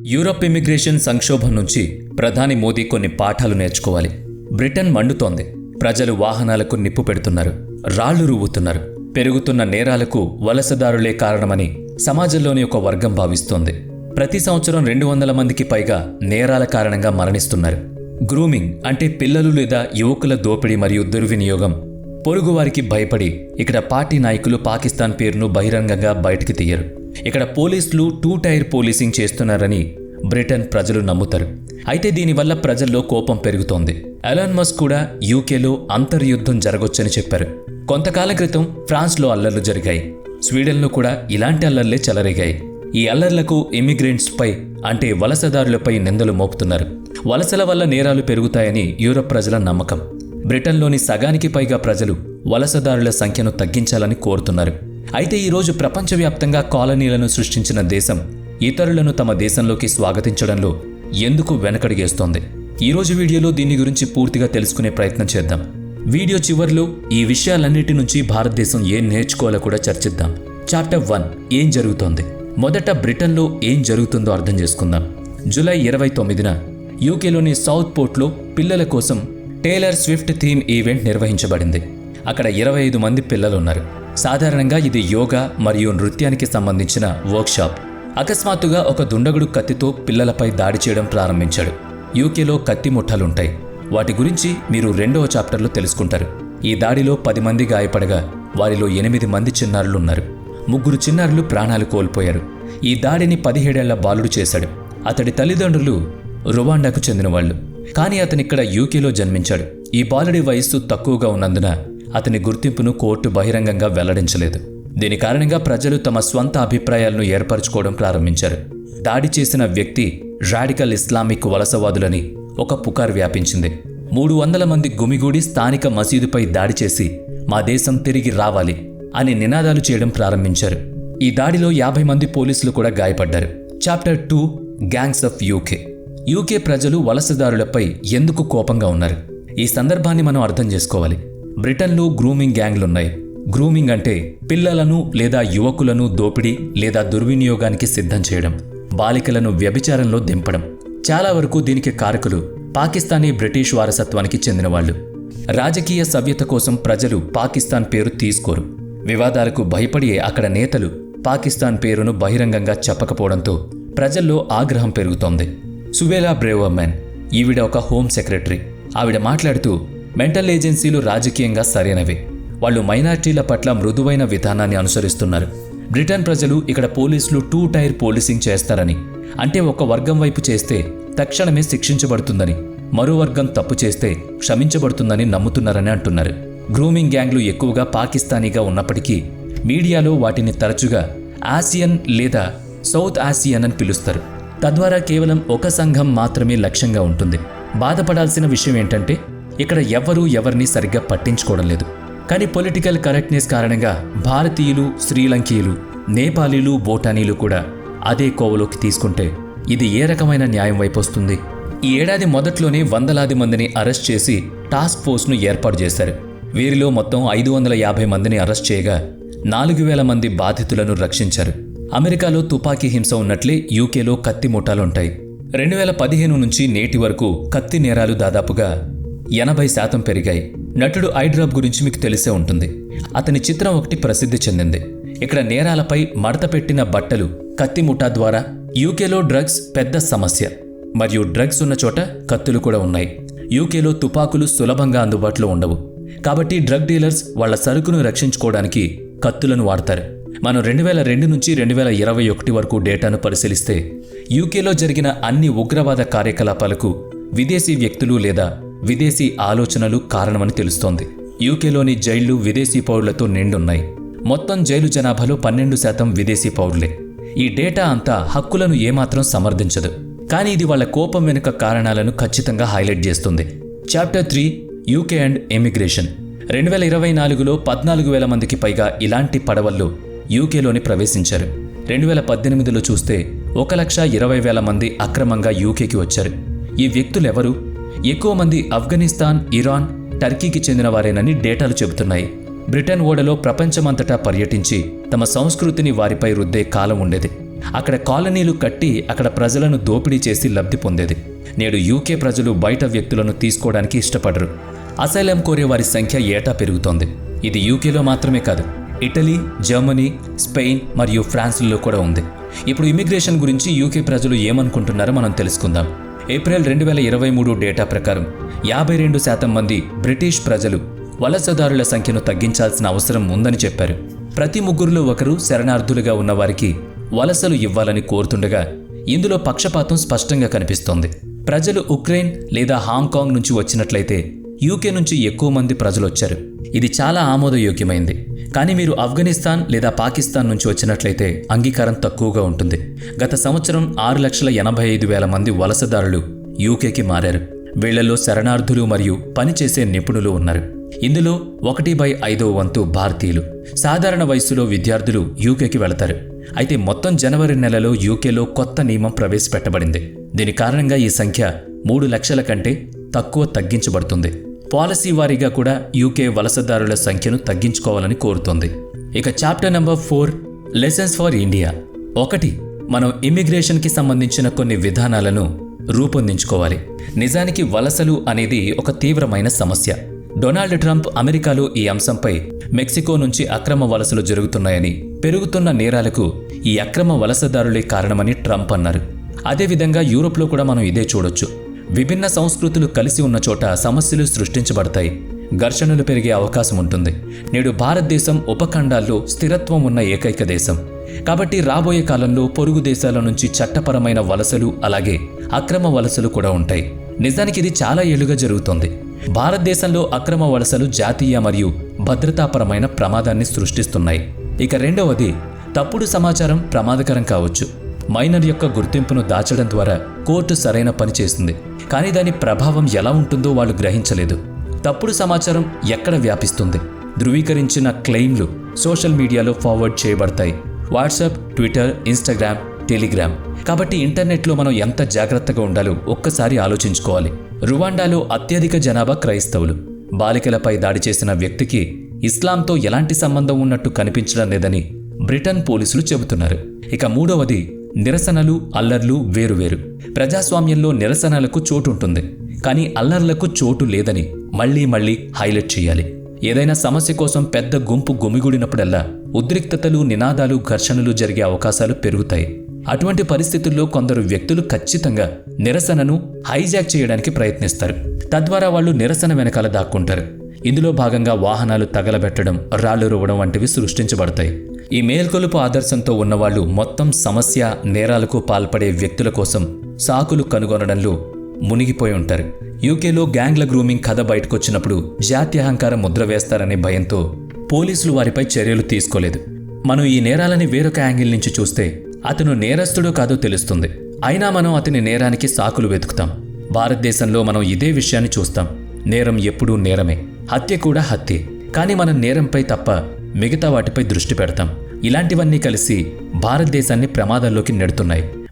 Europe immigration సంక్షోభం నుంచి ప్రధాని మోదీ కొన్ని పాఠాలు నేర్చుకోవాలి. బ్రిటన్ మండుతోంది. ప్రజలు వాహనాలకు నిప్పు పెడుతున్నారు, రాళ్లు రువ్వుతున్నారు. పెరుగుతున్న నేరాలకు వలసదారులే కారణమని సమాజంలోని ఒక వర్గం భావిస్తోంది. ప్రతి సంవత్సరం 200 మందికి పైగా నేరాల కారణంగా మరణిస్తున్నారు. గ్రూమింగ్ అంటే పిల్లలు లేదా యువకుల దోపిడీ మరియు దుర్వినియోగం. పొరుగువారికి భయపడి ఇక్కడ పార్టీ నాయకులు పాకిస్తాన్ పేరును బహిరంగంగా బయటికి తీయరు. ఇక్కడ పోలీసులు 2 టైర్ పోలీసింగ్ చేస్తున్నారని బ్రిటన్ ప్రజలు నమ్ముతారు. అయితే దీనివల్ల ప్రజల్లో కోపం పెరుగుతోంది. ఎలాన్ మస్క్ కూడా యూకేలో అంతర్యుద్ధం జరగొచ్చని చెప్పారు. కొంతకాలం క్రితం ఫ్రాన్స్లో అల్లర్లు జరిగాయి. స్వీడన్లో కూడా ఇలాంటి అల్లర్లే చెలరేగాయి. ఈ అల్లర్లకు ఇమిగ్రెంట్స్పై అంటే వలసదారులపై నిందలు మోపుతున్నారు. వలసల వల్ల నేరాలు పెరుగుతాయని యూరప్ ప్రజల నమ్మకం. బ్రిటన్లోని సగానికి పైగా ప్రజలు వలసదారుల సంఖ్యను తగ్గించాలని కోరుతున్నారు. అయితే ఈరోజు ప్రపంచవ్యాప్తంగా కాలనీలను సృష్టించిన దేశం ఇతరులను తమ దేశంలోకి స్వాగతించడంలో ఎందుకు వెనకడిగేస్తోంది? ఈరోజు వీడియోలో దీని గురించి పూర్తిగా తెలుసుకునే ప్రయత్నం చేద్దాం. వీడియో చివర్లో ఈ విషయాలన్నిటి నుంచి భారతదేశం ఏం నేర్చుకోవాలో కూడా చర్చిద్దాం. చాప్టర్ 1 ఏం జరుగుతోంది? మొదట బ్రిటన్లో ఏం జరుగుతుందో అర్థం చేసుకుందాం. జూలై 29న యూకేలోని సౌత్ పోర్ట్లో పిల్లల కోసం టేలర్ స్విఫ్ట్ థీమ్ ఈవెంట్ నిర్వహించబడింది. అక్కడ 25 మంది పిల్లలున్నారు. సాధారణంగా ఇది యోగా మరియు నృత్యానికి సంబంధించిన వర్క్షాప్. అకస్మాత్తుగా ఒక దుండగుడు కత్తితో పిల్లలపై దాడి చేయడం ప్రారంభించాడు. యూకేలో కత్తి ముఠాలుంటాయి. వాటి గురించి మీరు 2వ చాప్టర్లో తెలుసుకుంటారు. ఈ దాడిలో 10 మంది గాయపడగా వారిలో 8 మంది చిన్నారులున్నారు. 3 చిన్నారులు ప్రాణాలు కోల్పోయారు. ఈ దాడిని 17 ఏళ్ల బాలుడు చేశాడు. అతడి తల్లిదండ్రులు రువాండాకు చెందినవాళ్లు. కానీ అతనిక్కడ యూకేలో జన్మించాడు. ఈ బాలుడి వయస్సు తక్కువగా ఉన్నందున అతని గుర్తింపును కోర్టు బహిరంగంగా వెల్లడించలేదు. దీని కారణంగా ప్రజలు తమ స్వంత అభిప్రాయాలను ఏర్పరచుకోవడం ప్రారంభించారు. దాడి చేసిన వ్యక్తి రాడికల్ ఇస్లామిక్ వలసవాదులని ఒక పుకారు వ్యాపించింది. 300 మంది గుమిగూడి స్థానిక మసీదుపై దాడి చేసి మా దేశం తిరిగి రావాలి అని నినాదాలు చేయడం ప్రారంభించారు. ఈ దాడిలో 50 మంది పోలీసులు కూడా గాయపడ్డారు. Chapter 2 gangs of UK. UK ప్రజలు వలసదారులపై ఎందుకు కోపంగా ఉన్నారు? ఈ సందర్భాన్ని మనం అర్థం చేసుకోవాలి. బ్రిటన్లో గ్రూమింగ్ గ్యాంగ్లున్నాయి. గ్రూమింగ్ అంటే పిల్లలను లేదా యువకులను దోపిడీ లేదా దుర్వినియోగానికి సిద్ధం చేయడం, బాలికలను వ్యభిచారంలో దింపడం. చాలా వరకు దీనికి కారకులు పాకిస్తానీ బ్రిటిష్ వారసత్వానికి చెందినవాళ్లు. రాజకీయ సవ్యత కోసం ప్రజలు పాకిస్తాన్ పేరు తీసుకోరు. వివాదాలకు భయపడి అక్కడ నేతలు పాకిస్తాన్ పేరును బహిరంగంగా చెప్పకపోవడంతో ప్రజల్లో ఆగ్రహం పెరుగుతోంది. సువేలా బ్రేవర్మ్యాన్, ఈవిడ ఒక హోం సెక్రటరీ. ఆవిడ మాట్లాడుతూ మెంటల్ ఏజెన్సీలు రాజకీయంగా సరైనవి. వాళ్ళు మైనార్టీల పట్ల మృదువైన విధానాన్ని అనుసరిస్తున్నారు. బ్రిటన్ ప్రజలు ఇక్కడ పోలీసులు 2 టైర్ పోలీసింగ్ చేస్తారని, అంటే ఒక వర్గం వైపు చేస్తే తక్షణమే శిక్షించబడుతుందని, మరో వర్గం తప్పు చేస్తే క్షమించబడుతుందని నమ్ముతున్నారని అంటున్నారు. గ్రూమింగ్ గ్యాంగ్లు ఎక్కువగా పాకిస్తానీగా ఉన్నప్పటికీ మీడియాలో వాటిని తరచుగా ఆసియన్ లేదా సౌత్ ఆసియన్ అని పిలుస్తారు. తద్వారా కేవలం ఒక సంఘం మాత్రమే లక్ష్యంగా ఉంటుంది. బాధపడాల్సిన విషయం ఏంటంటే ఇక్కడ ఎవరూ ఎవరిని సరిగ్గా పట్టించుకోవడం లేదు. కానీ పొలిటికల్ కరెక్ట్నెస్ కారణంగా భారతీయులు, శ్రీలంకీయులు, నేపాలీలు, భూటానీలు కూడా అదే కోవలోకి తీసుకుంటే ఇది ఏ రకమైన న్యాయం వైపు వస్తుంది? ఈ ఏడాది మొదట్లోనే వందలాది మందిని అరెస్ట్ చేసి టాస్క్ ఫోర్స్ను ఏర్పాటు చేశారు. వీరిలో మొత్తం 550 మందిని అరెస్ట్ చేయగా 4000 మంది బాధితులను రక్షించారు. అమెరికాలో తుపాకీ హింస ఉన్నట్లే యూకేలో కత్తి ముఠాలుంటాయి. 2015 నుంచి నేటి వరకు కత్తి నేరాలు దాదాపుగా 80% పెరిగాయి. నటుడు ఐడ్రాప్ గురించి మీకు తెలిసే ఉంటుంది. అతని చిత్రం ఒకటి ప్రసిద్ధి చెందింది. ఇక్కడ నేరాలపై మడత పెట్టిన బట్టలు, కత్తి ముఠా ద్వారా. యూకేలో డ్రగ్స్ పెద్ద సమస్య మరియు డ్రగ్స్ ఉన్న చోట కత్తులు కూడా ఉన్నాయి. యూకేలో తుపాకులు సులభంగా అందుబాటులో ఉండవు. కాబట్టి డ్రగ్ డీలర్స్ వాళ్ల సరుకును రక్షించుకోవడానికి కత్తులను వాడతారు. మనం 2002 నుంచి 2021 వరకు డేటాను పరిశీలిస్తే యూకేలో జరిగిన అన్ని ఉగ్రవాద కార్యకలాపాలకు విదేశీ వ్యక్తులు లేదా విదేశీ ఆలోచనలు కారణమని తెలుస్తోంది. యూకేలోని జైళ్లు విదేశీ పౌరులతో నిండున్నాయి. మొత్తం జైలు జనాభాలో 12% విదేశీ పౌరులే. ఈ డేటా అంతా హక్కులను ఏమాత్రం సమర్థించదు, కానీ ఇది వాళ్ల కోపం వెనుక కారణాలను ఖచ్చితంగా హైలైట్ చేస్తుంది. Chapter 3 UK and emigration. 2024లో 14,000 మందికి పైగా ఇలాంటి పడవల్లో యూకేలోని ప్రవేశించారు. 2018లో చూస్తే 1,20,000 మంది అక్రమంగా యూకేకి వచ్చారు. ఈ వ్యక్తులెవరు? ఎక్కువ మంది ఆఫ్ఘనిస్తాన్, ఇరాన్, టర్కీకి చెందిన వారేనని డేటాలు చెబుతున్నాయి. బ్రిటన్ ఓడలో ప్రపంచమంతటా పర్యటించి తమ సంస్కృతిని వారిపై రుద్దే కాలం ఉండేది. అక్కడ కాలనీలు కట్టి అక్కడ ప్రజలను దోపిడీ చేసి లబ్ధి పొందేది. నేడు యూకే ప్రజలు బయట వ్యక్తులను తీసుకోవడానికి ఇష్టపడరు. అసైలం కోరే వారి సంఖ్య ఏటా పెరుగుతోంది. ఇది యూకేలో మాత్రమే కాదు, ఇటలీ, జర్మనీ, స్పెయిన్ మరియు ఫ్రాన్స్లో కూడా ఉంది. ఇప్పుడు ఇమిగ్రేషన్ గురించి యూకే ప్రజలు ఏమనుకుంటున్నారో మనం తెలుసుకుందాం. ఏప్రిల్ 2023 డేటా ప్రకారం 52% మంది బ్రిటిష్ ప్రజలు వలసదారుల సంఖ్యను తగ్గించాల్సిన అవసరం ఉందని చెప్పారు. ప్రతి ముగ్గురులో ఒకరు శరణార్థులుగా ఉన్నవారికి వలసలు ఇవ్వాలని కోరుతుండగా ఇందులో పక్షపాతం స్పష్టంగా కనిపిస్తోంది. ప్రజలు ఉక్రెయిన్ లేదా హాంకాంగ్ నుంచి వచ్చినట్లయితే యూకే నుంచి ఎక్కువ మంది ప్రజలు వచ్చారు. ఇది చాలా ఆమోదయోగ్యమైంది. కానీ మీరు ఆఫ్ఘనిస్తాన్ లేదా పాకిస్తాన్ నుంచి వచ్చినట్లయితే అంగీకారం తక్కువగా ఉంటుంది. గత సంవత్సరం 6,85,000 మంది వలసదారులు యూకేకి మారారు. వీళ్లలో శరణార్థులు మరియు పనిచేసే నిపుణులు ఉన్నారు. ఇందులో 1/5 వంతు భారతీయులు. సాధారణ వయస్సులో విద్యార్థులు యూకేకి వెళతారు. అయితే మొత్తం జనవరి నెలలో యూకేలో కొత్త నియమం ప్రవేశపెట్టబడింది. దీని కారణంగా ఈ సంఖ్య 3 లక్షల కంటే తక్కువ తగ్గించబడుతుంది. పాలసీ వారీగా కూడా యూకే వలసదారుల సంఖ్యను తగ్గించుకోవాలని కోరుతోంది. ఇక chapter number 4 lessons for India. 1. మనం ఇమిగ్రేషన్కి సంబంధించిన కొన్ని విధానాలను రూపొందించుకోవాలి. నిజానికి వలసలు అనేది ఒక తీవ్రమైన సమస్య. డొనాల్డ్ ట్రంప్ అమెరికాలో ఈ అంశంపై మెక్సికో నుంచి అక్రమ వలసలు జరుగుతున్నాయని, పెరుగుతున్న నేరాలకు ఈ అక్రమ వలసదారులే కారణమని ట్రంప్ అన్నారు. అదేవిధంగా యూరోప్లో కూడా మనం ఇదే చూడొచ్చు. విభిన్న సంస్కృతులు కలిసి ఉన్న చోట సమస్యలు సృష్టించబడతాయి, ఘర్షణలు పెరిగే అవకాశం ఉంటుంది. నేడు భారతదేశం ఉపఖండాల్లో స్థిరత్వం ఉన్న ఏకైక దేశం. కాబట్టి రాబోయే కాలంలో పొరుగు దేశాల నుంచి చట్టపరమైన వలసలు అలాగే అక్రమ వలసలు కూడా ఉంటాయి. నిజానికి ఇది చాలా ఏళ్లుగా జరుగుతోంది. భారతదేశంలో అక్రమ వలసలు జాతీయ మరియు భద్రతాపరమైన ప్రమాదాన్ని సృష్టిస్తున్నాయి. ఇక 2వది, తప్పుడు సమాచారం ప్రమాదకరం కావచ్చు. మైనర్ యొక్క గుర్తింపును దాచడం ద్వారా కోర్టు సరైన పని చేస్తుంది, కానీ దాని ప్రభావం ఎలా ఉంటుందో వాళ్ళు గ్రహించలేదు. తప్పుడు సమాచారం ఎక్కడ వ్యాపిస్తుంది? ధృవీకరించిన క్లెయిమ్లు సోషల్ మీడియాలో ఫార్వర్డ్ చేయబడతాయి. WhatsApp, Twitter, Instagram, Telegram. కాబట్టి ఇంటర్నెట్లో మనం ఎంత జాగ్రత్తగా ఉండాలో ఒక్కసారి ఆలోచించుకోవాలి. రువాండాలో అత్యధిక జనాభా క్రైస్తవులు. బాలికలపై దాడి చేసిన వ్యక్తికి ఇస్లాంతో ఎలాంటి సంబంధం ఉన్నట్టు కనిపించడం లేదని బ్రిటన్ పోలీసులు చెబుతున్నారు. ఇక 3వది, నిరసనలు, అల్లర్లు వేరువేరు. ప్రజాస్వామ్యంలో నిరసనలకు చోటు ఉంటుంది, కానీ అల్లర్లకు చోటు లేదని మళ్లీ హైలైట్ చేయాలి. ఏదైనా సమస్య కోసం పెద్ద గుంపు గుమిగూడినప్పుడల్లా ఉద్రిక్తతలు, నినాదాలు, ఘర్షణలు జరిగే అవకాశాలు పెరుగుతాయి. అటువంటి పరిస్థితుల్లో కొందరు వ్యక్తులు ఖచ్చితంగా నిరసనను హైజాక్ చేయడానికి ప్రయత్నిస్తారు. తద్వారా వాళ్ళు నిరసన వెనకాల దాక్కుంటారు. ఇందులో భాగంగా వాహనాలు తగలబెట్టడం, రాళ్లు రువ్వడం వంటివి సృష్టించబడతాయి. ఈ మేల్కొలుపు ఆదర్శంతో ఉన్నవాళ్లు మొత్తం సమస్య, నేరాలకు పాల్పడే వ్యక్తుల కోసం సాకులు కనుగొనడంలో మునిగిపోయి ఉంటారు. యూకేలో గ్యాంగ్ల గ్రూమింగ్ కథ బయటకొచ్చినప్పుడు జాత్యహంకార ముద్ర వేస్తారనే భయంతో పోలీసులు వారిపై చర్యలు తీసుకోలేదు. మనం ఈ నేరాలని వేరొక యాంగిల్ నుంచి చూస్తే అతను నేరస్తుడో కాదో తెలుస్తుంది. అయినా మనం అతని నేరానికి సాకులు వెతుకుతాం. భారతదేశంలో మనం ఇదే విషయాన్ని చూస్తాం. నేరం ఎప్పుడూ నేరమే, హత్య కూడా హత్యే. కానీ మనం నేరంపై తప్ప మిగతా వాటిపై దృష్టి పెడతాం. ఇలాంటివన్నీ కలిసి భారతదేశాన్ని ప్రమాదాల్లోకి నెడుతున్నాయి.